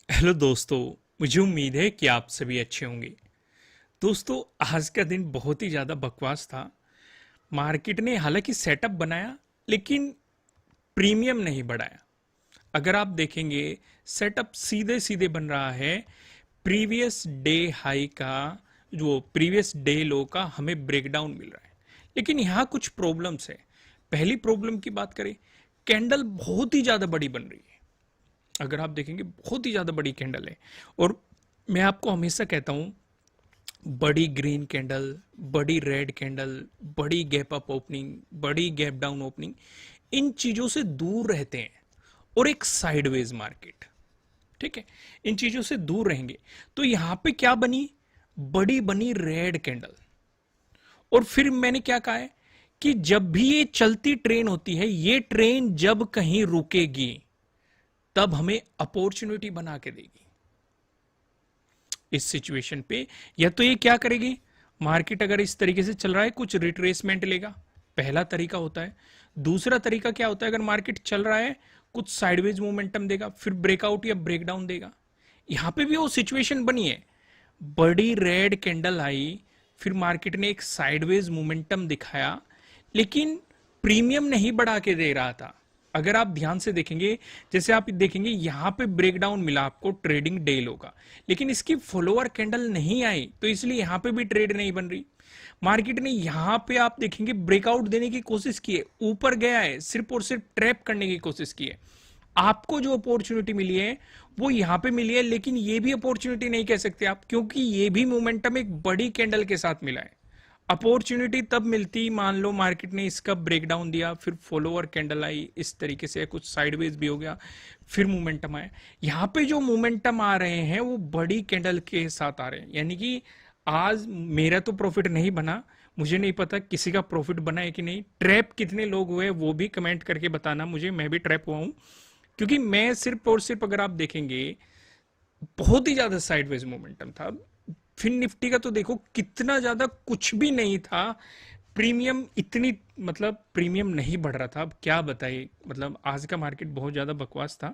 Hello दोस्तों। मुझे उम्मीद है कि आप सभी अच्छे होंगे। दोस्तों, आज का दिन बहुत ही ज़्यादा बकवास था। मार्केट ने हालांकि सेटअप बनाया, लेकिन प्रीमियम नहीं बढ़ाया। अगर आप देखेंगे, सेटअप सीधे सीधे बन रहा है। प्रीवियस डे हाई का, जो प्रीवियस डे लो का हमें ब्रेकडाउन मिल रहा है। लेकिन यहाँ कुछ प्रॉब्लम्स है। पहली प्रॉब्लम की बात करें, कैंडल बहुत ही ज़्यादा बड़ी बन रही है। अगर आप देखेंगे, बहुत ही ज़्यादा बड़ी कैंडल है। और मैं आपको हमेशा कहता हूँ, बड़ी ग्रीन कैंडल, बड़ी रेड कैंडल, बड़ी गैप अप ओपनिंग, बड़ी गैप डाउन ओपनिंग, इन चीज़ों से दूर रहते हैं। और एक साइडवेज मार्केट, ठीक है, इन चीज़ों से दूर रहेंगे। तो यहां पे क्या बनी? बड़ी बनी रेड कैंडल। और फिर मैंने क्या कहा है कि जब भी ये चलती ट्रेन होती है, ये ट्रेन जब कहीं रुकेगी तब हमें अपॉर्चुनिटी बना के देगी। इस सिचुएशन पे या तो ये क्या करेगी, मार्केट अगर इस तरीके से चल रहा है, कुछ रिट्रेसमेंट लेगा, पहला तरीका होता है। दूसरा तरीका क्या होता है, अगर मार्केट चल रहा है, कुछ साइडवेज मोमेंटम देगा, फिर ब्रेकआउट या ब्रेकडाउन देगा। यहां पे भी वो सिचुएशन बनी है। बड़ी रेड कैंडल आई, फिर मार्केट ने एक साइडवेज मोमेंटम दिखाया, लेकिन प्रीमियम नहीं बढ़ा के दे रहा था। अगर आप ध्यान से देखेंगे, जैसे आप देखेंगे यहां पे ब्रेकडाउन मिला आपको ट्रेडिंग डे लो का, लेकिन इसकी फॉलोअर कैंडल नहीं आई, तो इसलिए यहां पे भी ट्रेड नहीं बन रही। मार्केट ने यहां पे आप देखेंगे ब्रेकआउट देने की कोशिश की है, ऊपर गया है, सिर्फ और सिर्फ ट्रैप करने की कोशिश की है। आपको जो अपॉर्चुनिटी मिली है वो यहां पे मिली है, लेकिन ये भी अपॉर्चुनिटी नहीं कह सकते आप, क्योंकि ये भी मोमेंटम एक बड़ी कैंडल के साथ मिला है। अपॉर्चुनिटी तब मिलती, मान लो मार्केट ने इसका ब्रेकडाउन दिया, फिर फॉलोअर कैंडल आई इस तरीके से, कुछ साइडवेज भी हो गया, फिर मोमेंटम आया। यहां पे जो मोमेंटम आ रहे हैं वो बड़ी कैंडल के साथ आ रहे हैं। यानी कि आज मेरा तो प्रॉफिट नहीं बना, मुझे नहीं पता किसी का प्रॉफिट बना है कि नहीं। ट्रैप कितने लोग हुए वो भी कमेंट करके बताना मुझे, मैं भी ट्रैप हुआ हूं। क्योंकि मैं सिर्फ और सिर्फ, अगर आप देखेंगे, बहुत ही ज्यादा साइडवेज मोमेंटम था। फिर निफ्टी का तो देखो कितना ज्यादा कुछ भी नहीं था। प्रीमियम इतनी, मतलब प्रीमियम नहीं बढ़ रहा था। अब क्या बताइए, मतलब आज का मार्केट बहुत ज्यादा बकवास था।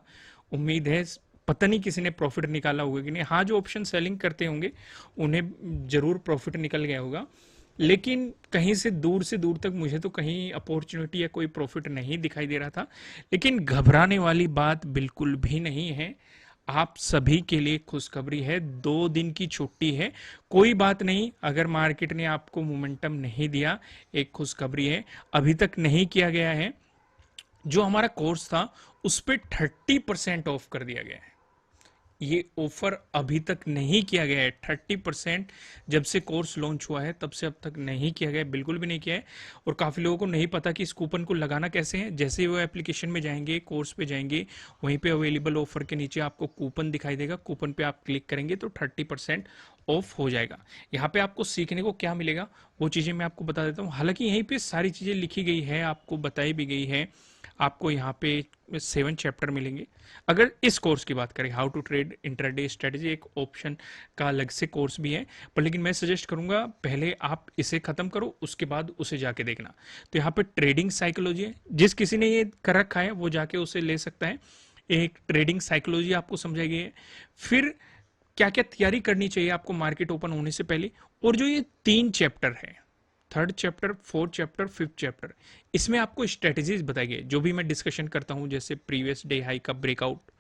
उम्मीद है पता नहीं किसी ने प्रॉफिट निकाला होगा कि नहीं। हाँ, जो ऑप्शन सेलिंग करते होंगे उन्हें जरूर प्रॉफिट निकल गया होगा, लेकिन कहीं से दूर तक मुझे तो कहीं अपॉर्चुनिटी या कोई प्रॉफिट नहीं दिखाई दे रहा था। लेकिन घबराने वाली बात बिल्कुल भी नहीं है। आप सभी के लिए खुशखबरी है, 2 दिन की छुट्टी है। कोई बात नहीं, अगर मार्केट ने आपको मोमेंटम नहीं दिया, एक खुशखबरी है, अभी तक नहीं किया गया है। जो हमारा कोर्स था उस पर 30% ऑफ कर दिया गया है। ये ऑफर अभी तक नहीं किया गया है 30%। जब से कोर्स लॉन्च हुआ है तब से अब तक नहीं किया गया है, बिल्कुल भी नहीं किया है। और काफ़ी लोगों को नहीं पता कि इस कूपन को लगाना कैसे है। जैसे ही वो एप्लीकेशन में जाएंगे, कोर्स पे जाएंगे, वहीं पे अवेलेबल ऑफर के नीचे आपको कूपन दिखाई देगा, कूपन पे आप क्लिक करेंगे तो 30% ऑफ हो जाएगा। यहाँ पे आपको सीखने को क्या मिलेगा वो चीज़ें मैं आपको बता देता हूँ। हालांकि यहीं पे सारी चीज़ें लिखी गई है, आपको बताई भी गई है। आपको यहाँ पे 7 चैप्टर मिलेंगे। अगर इस कोर्स की बात करें, how to trade intraday strategy, एक ऑप्शन का अलग से कोर्स भी है, पर लेकिन मैं सजेस्ट करूंगा पहले आप इसे खत्म करो, उसके बाद उसे जाके देखना। तो यहाँ पे ट्रेडिंग साइकोलॉजी है, जिस किसी ने ये कर रखा है वो जाके उसे ले सकता है। एक ट्रेडिंग साइकोलॉजी आपको समझाई गई है। फिर क्या क्या तैयारी करनी चाहिए आपको मार्केट ओपन होने से पहले। और जो ये 3 चैप्टर है, 3rd chapter, 4th chapter, 5th chapter, इसमें आपको स्ट्रेटेजीज बताई गई जो भी मैं डिस्कशन करता हूं, जैसे प्रीवियस डे हाई का ब्रेकआउट,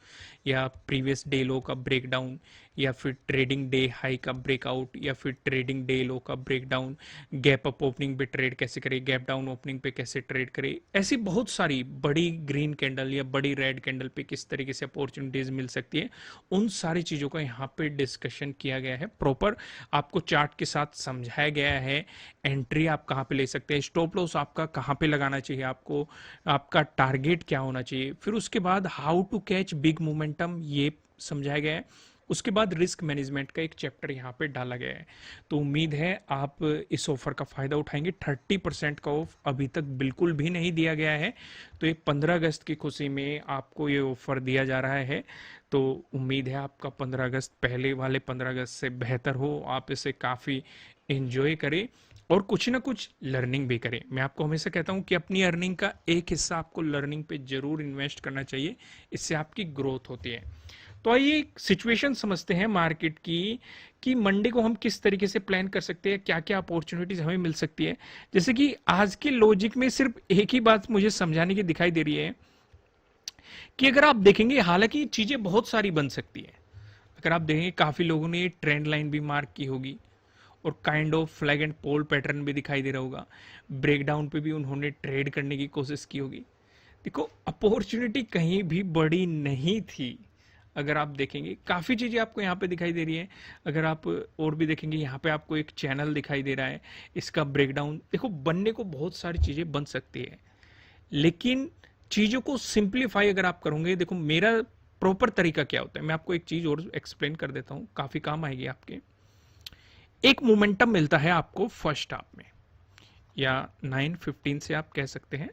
या प्रीवियस डे लो का ब्रेकडाउन, या फिर ट्रेडिंग डे हाई का ब्रेकआउट, या फिर ट्रेडिंग डे लो का ब्रेकडाउन, गैप अप ओपनिंग पे ट्रेड कैसे करें, गैप डाउन ओपनिंग पे कैसे ट्रेड करें, ऐसी बहुत सारी बड़ी ग्रीन कैंडल या बड़ी रेड कैंडल पे किस तरीके से अपॉर्चुनिटीज मिल सकती है, उन सारी चीज़ों का यहाँ पे डिस्कशन किया गया है। प्रॉपर आपको चार्ट के साथ समझाया गया है। एंट्री आप कहाँ पे ले सकते हैं, स्टॉप लॉस आपका कहाँ पे लगाना चाहिए, आपको आपका टारगेट क्या होना चाहिए, फिर उसके बाद how to catch big momentum ये समझाया गया है। उसके बाद रिस्क मैनेजमेंट का एक चैप्टर यहाँ पे डाला गया है। तो उम्मीद है आप इस ऑफर का फायदा उठाएंगे। 30% का ऑफ अभी तक बिल्कुल भी नहीं दिया गया है, तो ये 15 अगस्त की खुशी में आपको ये ऑफर दिया जा रहा है। तो उम्मीद है आपका 15 अगस्त पहले वाले 15 अगस्त से बेहतर हो, आप इसे काफ़ी इंजॉय करें और कुछ ना कुछ लर्निंग भी करें। मैं आपको हमेशा कहता हूं कि अपनी अर्निंग का एक हिस्सा आपको लर्निंग पे जरूर इन्वेस्ट करना चाहिए, इससे आपकी ग्रोथ होती है। तो आइए सिचुएशन समझते हैं मार्केट की कि मंडे को हम किस तरीके से प्लान कर सकते हैं, क्या क्या अपॉर्चुनिटीज हमें मिल सकती है। जैसे कि आज के लॉजिक में सिर्फ एक ही बात मुझे समझाने की दिखाई दे रही है कि अगर आप देखेंगे, हालांकि चीजें बहुत सारी बन सकती है। अगर आप देखेंगे काफी लोगों ने ट्रेंड लाइन भी मार्क की होगी और kind of flag and pole pattern भी दिखाई दे रहा होगा। ब्रेकडाउन पे भी उन्होंने ट्रेड करने की कोशिश की होगी। देखो, अपॉर्चुनिटी कहीं भी बड़ी नहीं थी। अगर आप देखेंगे काफी चीजें आपको यहाँ पे दिखाई दे रही है। अगर आप और भी देखेंगे, यहाँ पे आपको एक चैनल दिखाई दे रहा है, इसका ब्रेकडाउन देखो। बनने को बहुत सारी चीजें बन सकती है, लेकिन चीजों को सिंप्लीफाई अगर आप करोगे, देखो मेरा प्रॉपर तरीका क्या होता है, मैं आपको एक चीज और एक्सप्लेन कर देता हूं, काफी काम आएगी आपके। एक मोमेंटम मिलता है आपको फर्स्ट हाफ में, या 9:15 से आप कह सकते हैं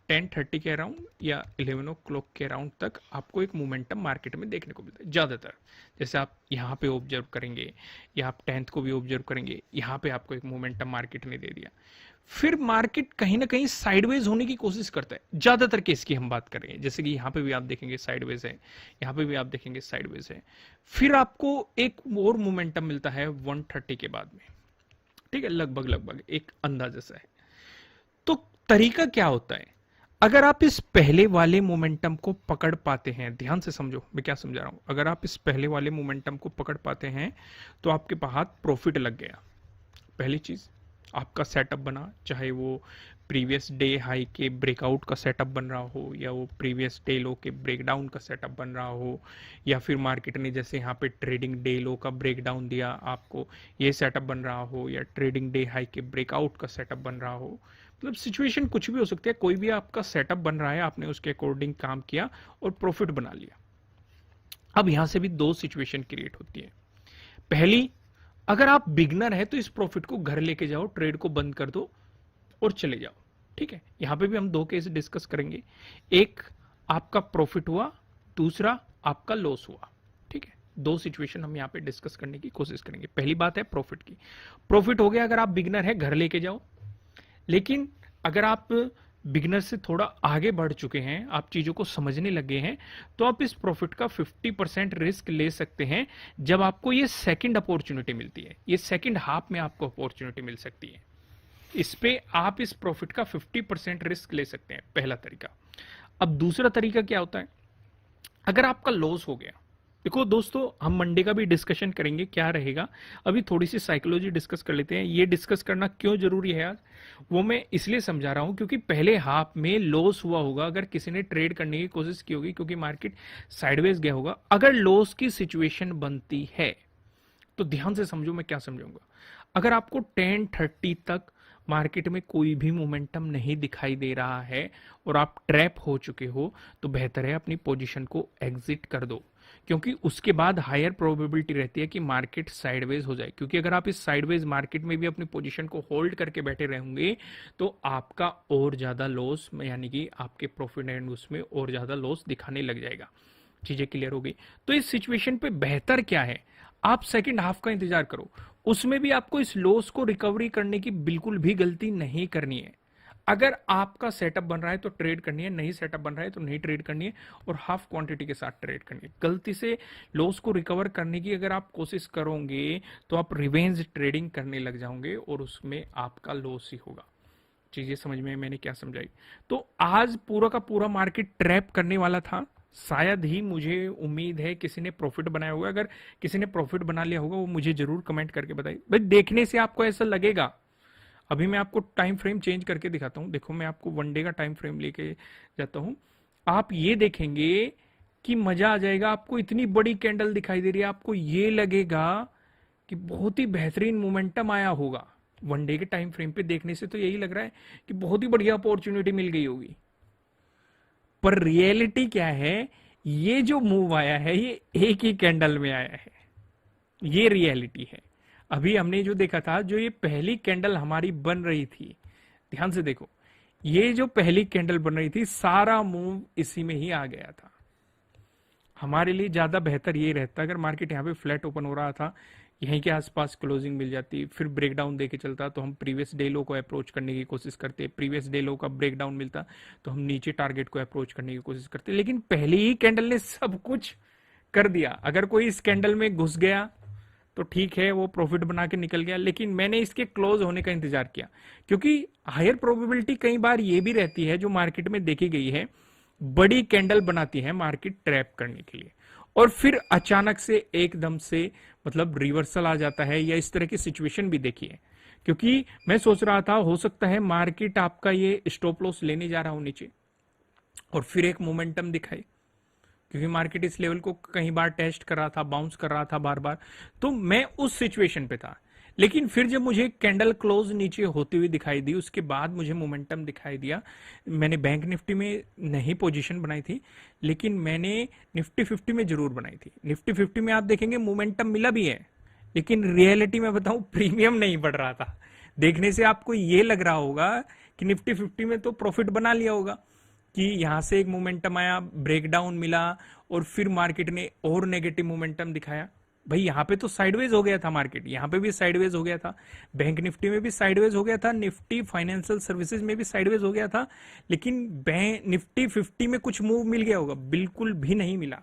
10:30 के अराउंड या 11 ओ क्लॉक के अराउंड तक आपको एक मोमेंटम मार्केट में देखने को मिलता है ज्यादातर। जैसे आप यहाँ पे ऑब्जर्व करेंगे, या आप 10th को भी ऑब्जर्व करेंगे, यहाँ पे आपको एक मोमेंटम मार्केट ने दे दिया। फिर मार्केट कहीं ना कहीं साइडवेज होने की कोशिश करता है, ज्यादातर केस की हम बात करें। जैसे कि यहाँ पे भी आप देखेंगे साइडवेज है, यहाँ पे भी आप देखेंगे साइडवेज है। फिर आपको एक और मोमेंटम मिलता है 1:30 के बाद में, ठीक है, लगभग लगभग एक अंदाजा सा है। तो तरीका क्या होता है, अगर आप इस पहले वाले मोमेंटम को पकड़ पाते हैं, ध्यान से समझो मैं क्या समझा रहा हूं, अगर आप इस पहले वाले मोमेंटम को पकड़ पाते हैं तो आपके हाथ प्रॉफिट लग गया। पहली चीज, आपका सेटअप बना, चाहे वो प्रीवियस डे हाई के ब्रेकआउट का सेटअप बन रहा हो, या वो प्रीवियस डे लो के ब्रेकडाउन का सेटअप बन रहा हो, या फिर मार्केट ने जैसे यहाँ पे ट्रेडिंग डे लो का ब्रेकडाउन दिया आपको, ये सेटअप बन रहा हो, या ट्रेडिंग डे हाई के ब्रेकआउट का सेटअप बन रहा हो। मतलब सिचुएशन कुछ भी हो सकती है, कोई भी आपका सेटअप बन रहा है, आपने उसके अकॉर्डिंग काम किया और प्रॉफिट बना लिया। अब यहां से भी दो सिचुएशन क्रिएट होती है। पहली, अगर आप बिगनर है तो इस प्रॉफिट को घर लेके जाओ, ट्रेड को बंद कर दो और चले जाओ, ठीक है। यहां पे भी हम दो केस डिस्कस करेंगे, एक आपका प्रॉफिट हुआ, दूसरा आपका लॉस हुआ, ठीक है। दो सिचुएशन हम यहां पे डिस्कस करने की कोशिश करेंगे। पहली बात है प्रॉफिट की। प्रॉफिट हो गया, अगर आप बिगनर है घर लेके जाओ। लेकिन अगर आप बिगनर से थोड़ा आगे बढ़ चुके हैं, आप चीजों को समझने लगे हैं, तो आप इस प्रॉफिट का 50% रिस्क ले सकते हैं जब आपको ये सेकंड अपॉर्चुनिटी मिलती है। ये सेकंड हाफ में आपको अपॉर्चुनिटी मिल सकती है, इस पे आप इस प्रॉफिट का 50% रिस्क ले सकते हैं, पहला तरीका। अब दूसरा तरीका क्या होता है, अगर आपका लॉस हो गया। देखो दोस्तों, हम मंडे का भी डिस्कशन करेंगे क्या रहेगा, अभी थोड़ी सी साइकोलॉजी डिस्कस कर लेते हैं। ये डिस्कस करना क्यों जरूरी है आज, वो मैं इसलिए समझा रहा हूं क्योंकि पहले हाफ में लॉस हुआ होगा, अगर किसी ने ट्रेड करने की कोशिश की होगी, क्योंकि मार्केट साइडवेज गया होगा। अगर लॉस की सिचुएशन बनती है तो ध्यान से समझो मैं क्या समझाऊंगा। अगर आपको 10:30 तक मार्केट में कोई भी मोमेंटम नहीं दिखाई दे रहा है और आप ट्रैप हो चुके हो, तो बेहतर है अपनी पोजीशन को एग्जिट कर दो, क्योंकि उसके बाद हायर प्रोबेबिलिटी रहती है कि मार्केट साइडवेज हो जाए। क्योंकि अगर आप इस साइडवेज मार्केट में भी अपनी पोजीशन को होल्ड करके बैठे रहेंगे तो आपका और ज्यादा लॉस, यानी कि आपके प्रॉफिट एंड उसमें और ज्यादा लॉस दिखाने लग जाएगा। चीजें क्लियर हो गई। तो इस सिचुएशन पे बेहतर क्या है, आप सेकंड हाफ का इंतजार करो, उसमें भी आपको इस लॉस को रिकवरी करने की बिल्कुल भी गलती नहीं करनी है। अगर आपका सेटअप बन रहा है तो ट्रेड करनी है, नहीं सेटअप बन रहा है तो नहीं ट्रेड करनी है, और हाफ क्वांटिटी के साथ ट्रेड करनी है। गलती से लॉस को रिकवर करने की अगर आप कोशिश करोगे तो आप रिवेंज ट्रेडिंग करने लग जाओगे और उसमें आपका लॉस ही होगा। चीजें समझ में मैंने क्या समझाई। तो आज पूरा का पूरा मार्केट ट्रैप करने वाला था, शायद ही, मुझे उम्मीद है किसी ने प्रॉफिट बनाया होगा। अगर किसी ने प्रॉफिट बना लिया होगा वो मुझे जरूर कमेंट करके बताइए। भाई देखने से आपको ऐसा लगेगा, अभी मैं आपको टाइम फ्रेम चेंज करके दिखाता हूं। देखो मैं आपको वन डे का टाइम फ्रेम लेके जाता हूं, आप ये देखेंगे कि मजा आ जाएगा। आपको इतनी बड़ी कैंडल दिखाई दे रही है, आपको ये लगेगा कि बहुत ही बेहतरीन मोमेंटम आया होगा। वन डे के टाइम फ्रेम पे देखने से तो यही लग रहा है कि बहुत ही बढ़िया अपॉर्चुनिटी मिल गई होगी, पर रियलिटी क्या है, ये जो मूव आया है ये एक ही कैंडल में आया है, ये रियलिटी है। अभी हमने जो देखा था, जो ये पहली कैंडल हमारी बन रही थी, ध्यान से देखो, ये जो पहली कैंडल बन रही थी सारा मूव इसी में ही आ गया था। हमारे लिए ज्यादा बेहतर ये रहता अगर मार्केट यहाँ पे फ्लैट ओपन हो रहा था, यहीं के आसपास क्लोजिंग मिल जाती, फिर ब्रेकडाउन देके चलता तो हम प्रीवियस डे लो को अप्रोच करने की कोशिश करते, प्रीवियस डे लो का ब्रेकडाउन मिलता तो हम नीचे टारगेट को अप्रोच करने की कोशिश करते। लेकिन पहले ही कैंडल ने सब कुछ कर दिया। अगर कोई इस कैंडल में घुस गया तो ठीक है, वो प्रॉफिट बना के निकल गया, लेकिन मैंने इसके क्लोज होने का इंतजार किया, क्योंकि हायर प्रोबेबिलिटी कई बार ये भी रहती है जो मार्केट में देखी गई है, बड़ी कैंडल बनाती है मार्केट ट्रैप करने के लिए, और फिर अचानक से एकदम से मतलब रिवर्सल आ जाता है, या इस तरह की सिचुएशन भी देखी है। क्योंकि मैं सोच रहा था हो सकता है मार्केट आपका ये स्टॉप लॉस लेने जा रहा हो नीचे, और फिर एक मोमेंटम दिखाई, क्योंकि मार्केट इस लेवल को कई बार टेस्ट कर रहा था, बाउंस कर रहा था बार बार, तो मैं उस सिचुएशन पे था। लेकिन फिर जब मुझे कैंडल क्लोज नीचे होती हुई दिखाई दी, उसके बाद मुझे मोमेंटम दिखाई दिया। मैंने बैंक निफ्टी में नहीं पोजीशन बनाई थी, लेकिन मैंने निफ्टी 50 में जरूर बनाई थी। निफ्टी 50 में आप देखेंगे मोमेंटम मिला भी है, लेकिन रियलिटी में बताऊं प्रीमियम नहीं बढ़ रहा था। देखने से आपको ये लग रहा होगा कि निफ्टी 50 में तो प्रॉफिट बना लिया होगा, कि यहां से एक मोमेंटम आया, ब्रेकडाउन मिला, और फिर मार्केट ने और नेगेटिव मोमेंटम दिखाया। भाई यहाँ पे तो साइडवेज हो गया था मार्केट, यहाँ पे भी साइडवेज हो गया था, बैंक निफ्टी में भी साइडवेज हो गया था, निफ्टी फाइनेंशियल सर्विसेज में भी साइडवेज हो गया था, लेकिन बैंक निफ्टी 50 में कुछ मूव मिल गया होगा? बिल्कुल भी नहीं मिला।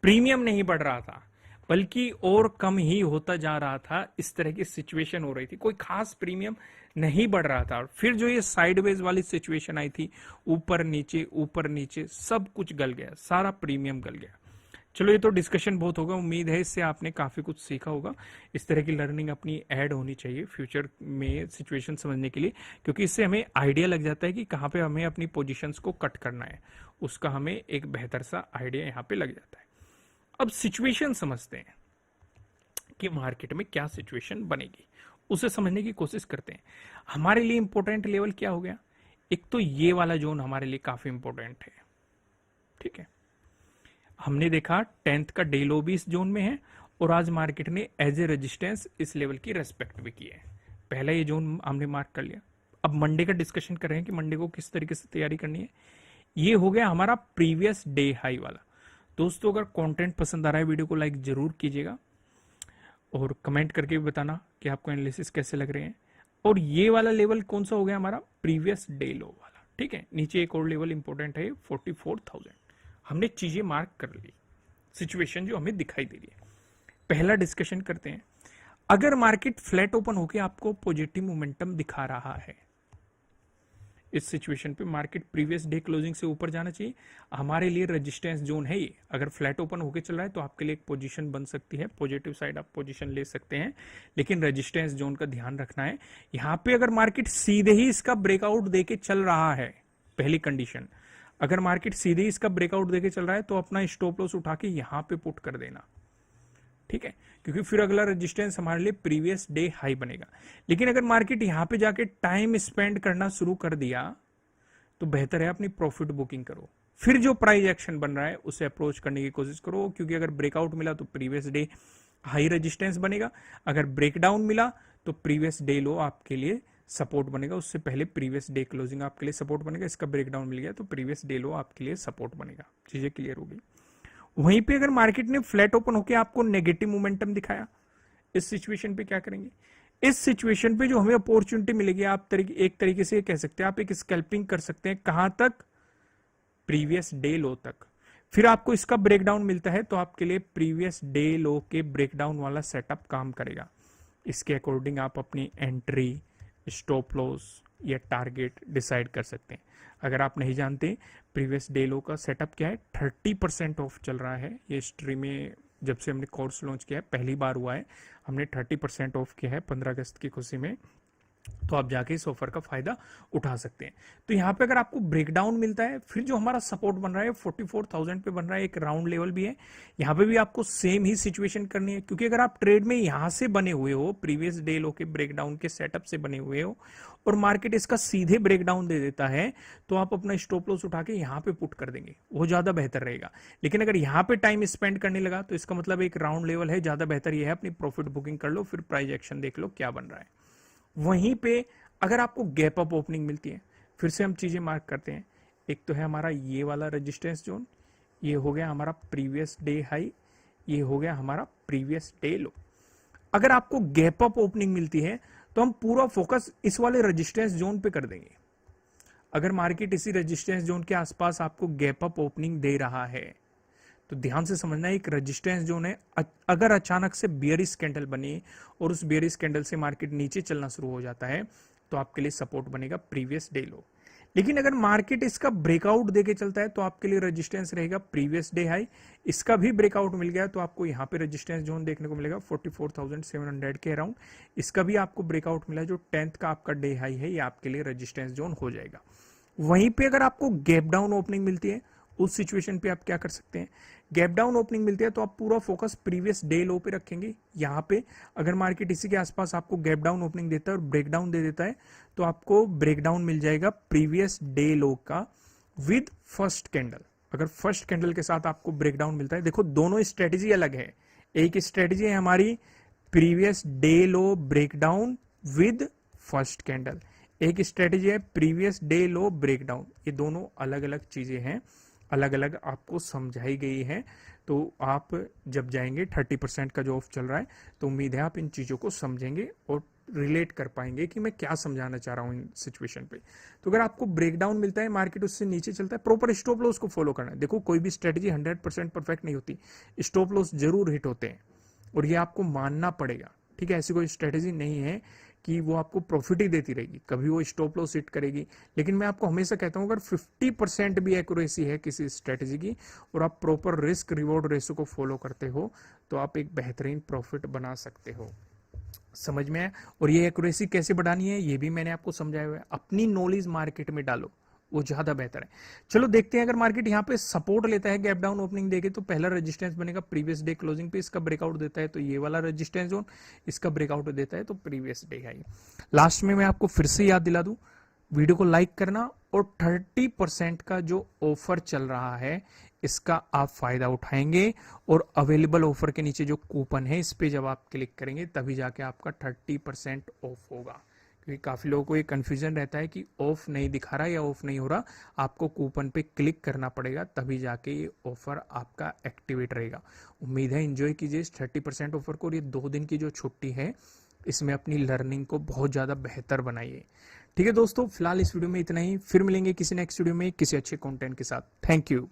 प्रीमियम नहीं बढ़ रहा था, बल्कि और कम ही होता जा रहा था। इस तरह की सिचुएशन हो रही थी, कोई खास प्रीमियम नहीं बढ़ रहा था। और फिर जो ये साइडवेज वाली सिचुएशन आई थी, ऊपर नीचे सब कुछ गल गया, सारा प्रीमियम गल गया। चलो, ये तो डिस्कशन बहुत होगा, उम्मीद है इससे आपने काफी कुछ सीखा होगा। इस तरह की लर्निंग अपनी ऐड होनी चाहिए फ्यूचर में सिचुएशन समझने के लिए, क्योंकि इससे हमें आइडिया लग जाता है कि कहाँ पे हमें अपनी पोजीशंस को कट करना है, उसका हमें एक बेहतर सा आइडिया यहाँ पे लग जाता है। अब सिचुएशन समझते हैं कि मार्केट में क्या सिचुएशन बनेगी, उसे समझने की कोशिश करते हैं। हमारे लिए इंपॉर्टेंट लेवल क्या हो गया? एक तो ये वाला जोन हमारे लिए काफी इंपॉर्टेंट है, ठीक है। हमने देखा 10th का डे लो भी इस जोन में है, और आज मार्केट ने एज ए रेजिस्टेंस इस लेवल की रेस्पेक्ट भी की है। पहला ये जोन हमने मार्क कर लिया। अब मंडे का डिस्कशन कर रहे हैं कि मंडे को किस तरीके से तैयारी करनी है। ये हो गया हमारा प्रीवियस डे हाई वाला। दोस्तों, अगर कंटेंट पसंद आ रहा है, वीडियो को लाइक जरूर कीजिएगा, और कमेंट करके भी बताना कि आपको एनालिसिस कैसे लग रहे हैं। और ये वाला लेवल कौन सा हो गया हमारा? प्रीवियस डे लो वाला, ठीक है। नीचे एक और लेवल इंपॉर्टेंट है 44,000। हमने चीजें मार्क कर ली, सिचुएशन जो हमें दिखाई दे रही है। पहला डिस्कशन करते हैं। अगर मार्केट फ्लैट ओपन होकर आपको पॉजिटिव मोमेंटम दिखा रहा है, इस सिचुएशन पे मार्केट प्रीवियस डे क्लोजिंग से ऊपर जाना चाहिए। हमारे लिए रेजिस्टेंस जोन है ये। अगर फ्लैट ओपन होके चल रहा है तो आपके लिए एक पोजीशन बन सकती है, पॉजिटिव साइड आप पोजीशन ले सकते हैं, लेकिन रेजिस्टेंस जोन का ध्यान रखना है। यहां पे अगर मार्केट सीधे ही इसका ब्रेकआउट देके चल रहा है, पहली कंडीशन, अगर मार्केट सीधे ही इसका ब्रेकआउट देके चल रहा है तो अपना स्टॉप लॉस उठा के यहां पे पुट कर देना, ठीक है, क्योंकि फिर अगला रेजिस्टेंस हमारे लिए प्रीवियस डे हाई बनेगा। लेकिन अगर मार्केट यहां पे जाके टाइम स्पेंड करना शुरू कर दिया तो बेहतर है अपनी प्रॉफिट बुकिंग करो। फिर जो प्राइस एक्शन बन रहा है उसे अप्रोच करने की कोशिश करो, क्योंकि अगर ब्रेकआउट मिला तो प्रीवियस डे हाई रेजिस्टेंस बनेगा, अगर ब्रेकडाउन मिला तो प्रीवियस डे लो आपके लिए सपोर्ट बनेगा। उससे पहले प्रीवियस डे क्लोजिंग आपके लिए सपोर्ट बनेगा। इसका ब्रेकडाउन मिल गया तो प्रीवियस डे लो आपके लिए सपोर्ट बनेगा। चीजें क्लियर होगी। वहीं पे अगर मार्केट ने फ्लैट ओपन होकर आपको नेगेटिव मोमेंटम दिखाया, इस सिचुएशन पे क्या करेंगे? इस सिचुएशन पे जो हमें अपॉर्चुनिटी मिलेगी, आप एक तरीके से कह सकते हैं, आप एक स्कैल्पिंग कर सकते हैं। कहां तक? प्रीवियस डे लो तक। फिर आपको इसका ब्रेकडाउन मिलता है तो आपके लिए प्रीवियस डे लो के ब्रेकडाउन वाला सेटअप काम करेगा। इसके अकॉर्डिंग आप अपनी एंट्री, स्टॉप लॉस या टारगेट डिसाइड कर सकते हैं। अगर आप नहीं जानते प्रीवियस डे लो का सेटअप क्या है, 30% ऑफ चल रहा है। ये हिस्ट्री में जब से हमने कोर्स लॉन्च किया है पहली बार हुआ है, हमने 30% ऑफ किया है 15 अगस्त की खुशी में। तो आप जाके इस ऑफर का फायदा उठा सकते हैं। तो यहाँ पे अगर आपको ब्रेकडाउन मिलता है, फिर जो हमारा सपोर्ट बन रहा है 44,000 पे बन रहा है, एक राउंड लेवल भी है। यहाँ पे भी आपको सेम ही सिचुएशन करनी है, क्योंकि अगर आप ट्रेड में यहाँ से बने हुए हो, प्रीवियस डे लो के ब्रेकडाउन के सेटअप से बने हुए हो, और मार्केट इसका सीधे ब्रेकडाउन दे देता है, तो आप अपना स्टॉप लॉस उठा के यहाँ पे पुट कर देंगे, वो ज्यादा बेहतर रहेगा। लेकिन अगर यहाँ पे टाइम स्पेंड करने लगा तो इसका मतलब एक राउंड लेवल है, ज्यादा बेहतर यह है अपनी प्रॉफिट बुकिंग कर लो, फिर प्राइस एक्शन देख लो क्या बन रहा है। वहीं पे अगर आपको गैप अप ओपनिंग मिलती है, फिर से हम चीजें मार्क करते हैं। एक तो है हमारा ये वाला रेजिस्टेंस जोन, ये हो गया हमारा प्रीवियस डे हाई, ये हो गया हमारा प्रीवियस डे लो। अगर आपको गैप अप ओपनिंग मिलती है तो हम पूरा फोकस इस वाले रेजिस्टेंस जोन पे कर देंगे। अगर मार्केट इसी रेजिस्टेंस जोन के आसपास आपको गैप अप ओपनिंग दे रहा है तो ध्यान से समझना, एक रेजिस्टेंस जोन है, अगर अचानक से बियरिश कैंडल बनी और उस बियरिश कैंडल से मार्केट नीचे चलना शुरू हो जाता है तो आपके लिए सपोर्ट बनेगा प्रीवियस डे लो। लेकिन अगर मार्केट इसका ब्रेकआउट देके चलता है तो आपके लिए रेजिस्टेंस रहेगा प्रीवियस डे हाई। इसका भी ब्रेकआउट मिल गया तो आपको यहाँ पे रेजिस्टेंस जोन देखने को मिलेगा 44,700 के अराउंड। इसका भी आपको ब्रेकआउट मिला, जो 10th का आपका डे हाई है, ये आपके लिए रेजिस्टेंस जोन हो जाएगा। वहीं पे अगर आपको गैप डाउन ओपनिंग मिलती है, उस सिचुएशन पे आप क्या कर सकते हैं, गैप डाउन ओपनिंग मिलती है तो आप पूरा फोकस प्रीवियस डे लो पे रखेंगे। यहाँ पे अगर मार्केट इसी के आसपास आपको गैप डाउन ओपनिंग देता है और ब्रेकडाउन दे देता है तो आपको ब्रेकडाउन मिल जाएगा प्रीवियस डे लो का विद फर्स्ट कैंडल। अगर फर्स्ट कैंडल के साथ आपको ब्रेकडाउन मिलता है, देखो दोनों स्ट्रेटेजी अलग है। एक स्ट्रेटेजी है हमारी previous day low breakdown with first candle, एक स्ट्रेटेजी है प्रीवियस डे लो ब्रेकडाउन। ये दोनों अलग अलग चीजें हैं, अलग अलग आपको समझाई गई है। तो आप जब जाएंगे 30% का जो ऑफ चल रहा है तो उम्मीद है आप इन चीजों को समझेंगे और रिलेट कर पाएंगे कि मैं क्या समझाना चाह रहा हूं इन सिचुएशन पे। तो अगर आपको ब्रेकडाउन मिलता है, मार्केट उससे नीचे चलता है, प्रॉपर स्टॉप लॉस को फॉलो करना है। देखो कोई भी स्ट्रेटेजी 100% परफेक्ट नहीं होती, स्टॉप लॉस जरूर हिट होते हैं और ये आपको मानना पड़ेगा। ठीक है, ऐसी कोई स्ट्रेटेजी नहीं है कि वो आपको प्रॉफिट ही देती रहेगी, कभी वो स्टॉप लॉस हिट करेगी। लेकिन मैं आपको हमेशा कहता हूं अगर 50% भी एक्यूरेसी है किसी स्ट्रेटेजी की और आप प्रॉपर रिस्क रिवॉर्ड रेशो को फॉलो करते हो तो आप एक बेहतरीन प्रॉफिट बना सकते हो। समझ में आया? और ये एक्यूरेसी कैसे बढ़ानी है ये भी मैंने आपको समझाया हुआ है। अपनी नॉलेज मार्केट में डालो, वो ज्यादा बेहतर है। चलो देखते हैं, अगर मार्केट यहाँ पे सपोर्ट लेता है गैप डाउन ओपनिंग देके तो पहला रेजिस्टेंस बनेगा प्रीवियस डे क्लोजिंग पे, इसका ब्रेकआउट देता है तो ये वाला रेजिस्टेंस जोन, इसका ब्रेकआउट देता है तो प्रीवियस डे हाई। लास्ट में मैं आपको फिर से याद दिला दूं, वीडियो को लाइक करना और 30% का जो ऑफर चल रहा है इसका आप फायदा उठाएंगे और अवेलेबल ऑफर के नीचे जो कूपन है इस पे जब आप क्लिक करेंगे तभी जाके आपका 30% ऑफ होगा। क्योंकि काफी लोगों को ये कंफ्यूजन रहता है कि ऑफ नहीं दिखा रहा या ऑफ नहीं हो रहा, आपको कूपन पे क्लिक करना पड़ेगा तभी जाके ये ऑफर आपका एक्टिवेट रहेगा। उम्मीद है एंजॉय कीजिए इस 30% ऑफर को और ये 2 दिन की जो छुट्टी है इसमें अपनी लर्निंग को बहुत ज्यादा बेहतर बनाइए। ठीक है दोस्तों, फिलहाल इस वीडियो में इतना ही, फिर मिलेंगे किसी नेक्स्ट वीडियो में किसी अच्छे कंटेंट के साथ। Thank you.